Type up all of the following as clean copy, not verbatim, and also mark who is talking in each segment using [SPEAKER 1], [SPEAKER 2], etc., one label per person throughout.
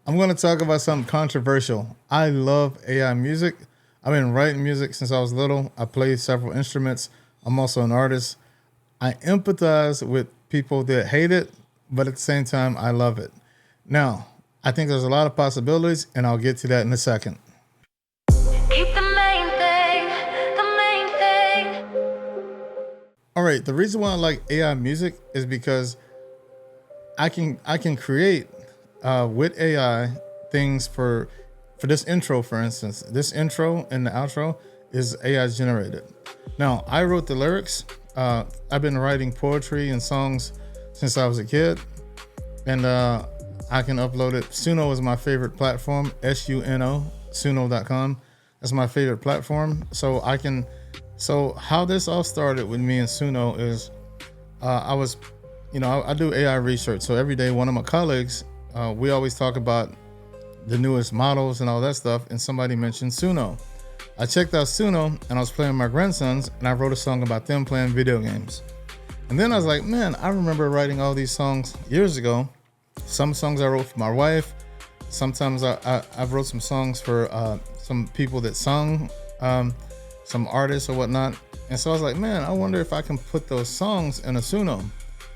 [SPEAKER 1] I'm going to talk about something controversial. I love AI music. I've been writing music since I was little. I play several instruments. I'm also an artist. I empathize with people that hate it, but at the same time, I love it. Now, I think there's a lot of possibilities, and I'll get to that in a second.
[SPEAKER 2] Keep the main thing, the main thing.
[SPEAKER 1] All right, the reason why I like AI music is because I can create with AI things for this intro, for instance. This intro and the outro is AI generated. Now, I wrote the lyrics. I've been writing poetry and songs since I was a kid, and I can upload it. Suno is my favorite platform. SUNO, Suno.com. That's my favorite platform. So how this all started with me and Suno is I was, I do AI research. So every day, one of my colleagues, we always talk about the newest models and all that stuff. And somebody mentioned Suno. I checked out Suno and I was playing my grandsons and I wrote a song about them playing video games. And then I was like, man, I remember writing all these songs years ago. Some songs I wrote for my wife. Sometimes I wrote some songs for some people that sung, some artists or whatnot. And so I was like, man, I wonder if I can put those songs in a Suno.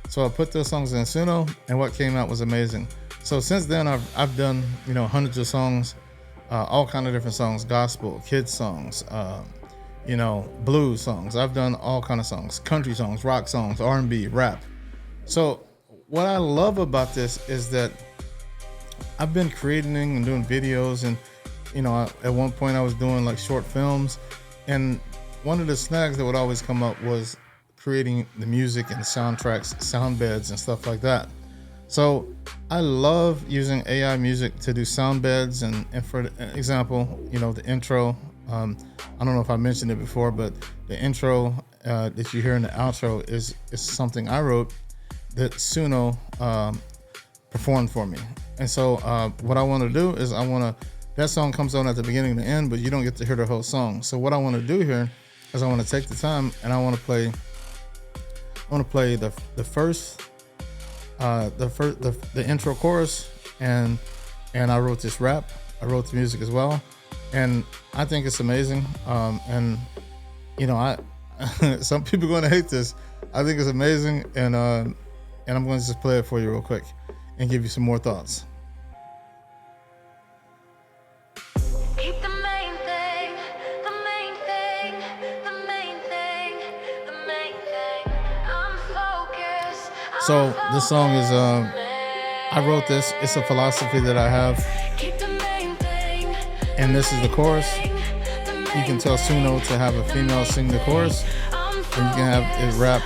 [SPEAKER 1] So I put those songs in Suno, and what came out was amazing. So since then, I've done hundreds of songs, all kind of different songs, gospel, kids songs, blues songs. I've done all kind of songs, country songs, rock songs, R&B, rap. So what I love about this is that I've been creating and doing videos, and at one point I was doing like short films, and one of the snags that would always come up was creating the music and soundtracks, sound beds and stuff like that. So I love using AI music to do sound beds, and for example, the intro, I don't know if I mentioned it before, but the intro that you hear in the outro is something I wrote that Suno performed for me. And so what I want to do is that song comes on at the beginning and the end, but you don't get to hear the whole song. So what I want to do here is I want to take the time and I want to play the intro chorus, and I wrote this rap. I wrote the music as well, and I think it's amazing. And I some people are going to hate this. I think it's amazing, and I'm going to just play it for you real quick and give you some more thoughts.
[SPEAKER 2] Keep the main thing, the main thing, the main thing, the main thing. I'm focused.
[SPEAKER 1] So this song is I wrote this. It's a philosophy that I have,
[SPEAKER 2] Keep the main thing,
[SPEAKER 1] and this is the chorus. You can tell Suno to have a female sing the chorus, and you can have it rap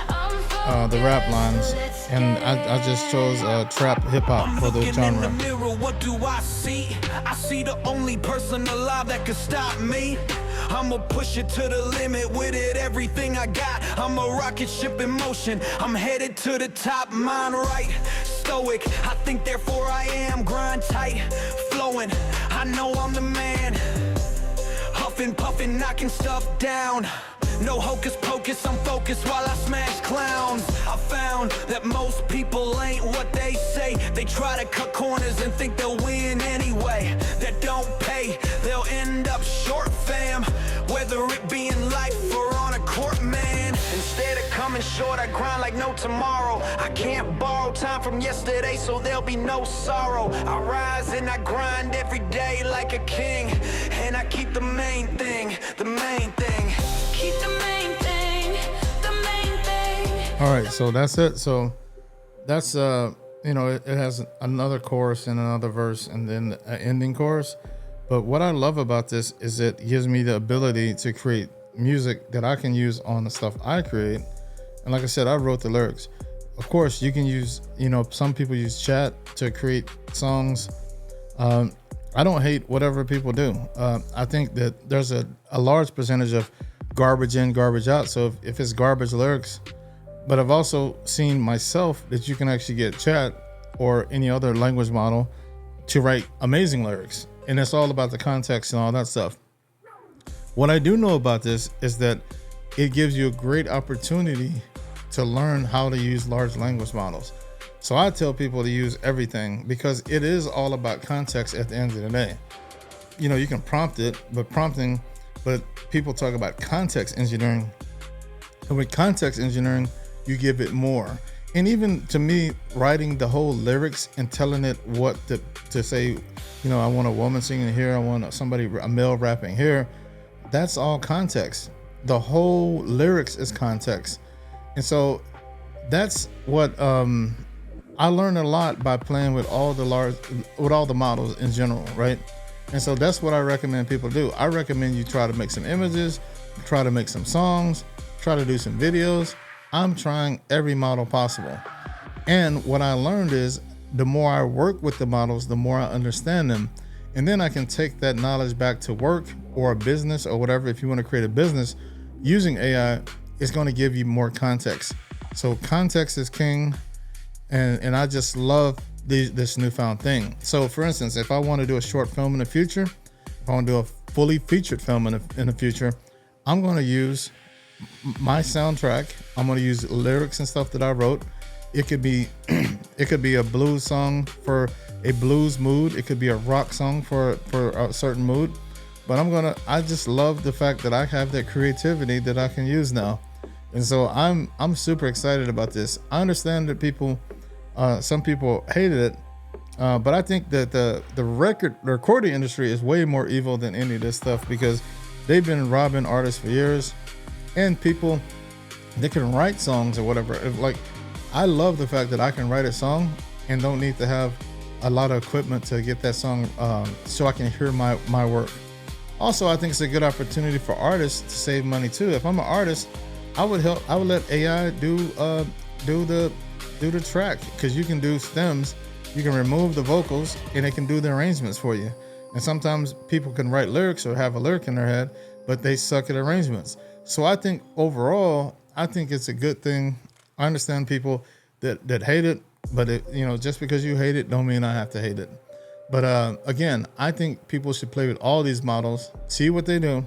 [SPEAKER 1] the rap lines. And I just chose trap hip hop for the genre.
[SPEAKER 3] In the mirror, what do I see? I see the only person alive that could stop me. I'ma push it to the limit with it, everything I got. I'm a rocket ship in motion, I'm headed to the top, mind right, stoic. I think therefore I am, grind tight, flowing. I know I'm the man, huffing, puffing, knocking stuff down. No hocus pocus, I'm focused while I smash clowns. I found that most people ain't what they say. They try to cut corners and think they'll win anyway. That don't pay, they'll end up short, fam. Whether it be in life or on a court, man. Instead of coming short, I grind like no tomorrow. I can't borrow time from yesterday, so there'll be no sorrow. I rise and I grind every day like a king, and I keep the main thing, the main thing. Keep the main thing, the main thing.
[SPEAKER 1] All right, so that's it. So that's it has another chorus and another verse and then an ending chorus. But what I love about this is it gives me the ability to create music that I can use on the stuff I create. And like I said, I wrote the lyrics. Of course, you can use, some people use chat to create songs. I don't hate whatever people do. I think that there's a large percentage of garbage in, garbage out. So if it's garbage lyrics, but I've also seen myself that you can actually get chat or any other language model to write amazing lyrics. And it's all about the context and all that stuff. What I do know about this is that it gives you a great opportunity to learn how to use large language models. So I tell people to use everything because it is all about context at the end of the day. You know, you can prompt it, but people talk about context engineering. And with context engineering, you give it more. And even to me, writing the whole lyrics and telling it what to say, you know, I want a woman singing here, I want a male rapping here. That's all context. The whole lyrics is context. And so that's what I learned a lot by playing with all the models in general, right? And so that's what I recommend people do. I recommend you try to make some images, try to make some songs, try to do some videos. I'm trying every model possible. And what I learned is the more I work with the models, the more I understand them. And then I can take that knowledge back to work or a business or whatever. If you want to create a business using AI, it's going to give you more context. So context is king. And I just love this newfound thing. So for instance, if I want to do a short film in the future, if I want to do a fully featured film in the future, I'm going to use my soundtrack. I'm going to use lyrics and stuff that I wrote. It could be a blues song for a blues mood. It could be a rock song for a certain mood. But I just love the fact that I have that creativity that I can use now. And so I'm super excited about this. I understand that some people hated it, but I think that the recording industry is way more evil than any of this stuff because they've been robbing artists for years, and people, they can write songs or whatever. Like, I love the fact that I can write a song and don't need to have a lot of equipment to get that song so I can hear my work. Also, I think it's a good opportunity for artists to save money too. If I'm an artist, I would let AI do the track, because you can do stems, you can remove the vocals, and it can do the arrangements for you. And sometimes people can write lyrics or have a lyric in their head, but they suck at arrangements. So I think overall, I think it's a good thing. I understand people that hate it, but just because you hate it don't mean I have to hate it. But again, I think people should play with all these models, see what they do,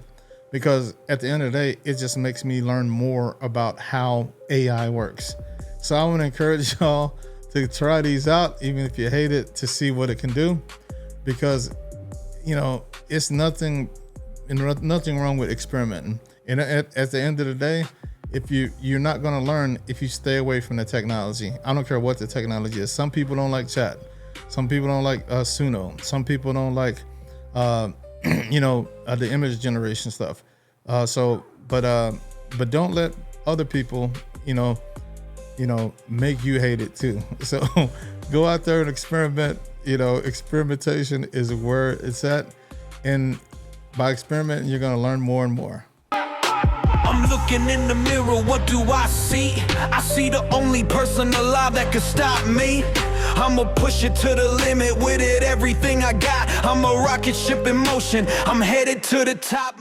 [SPEAKER 1] because at the end of the day, it just makes me learn more about how AI works. So I want to encourage y'all to try these out, even if you hate it, to see what it can do, because it's nothing wrong with experimenting. And at the end of the day, if you're not going to learn if you stay away from the technology. I don't care what the technology is. Some people don't like chat. Some people don't like Suno. Some people don't like the image generation stuff. But don't let other people make you hate it too. So go out there and experiment. Experimentation is where it's at, and by experimenting, you're going to learn more and more.
[SPEAKER 3] I'm looking in the mirror, what do I see? I see the only person alive that could stop me. I'ma push it to the limit with it, everything I got. I'm a rocket ship in motion, I'm headed to the top.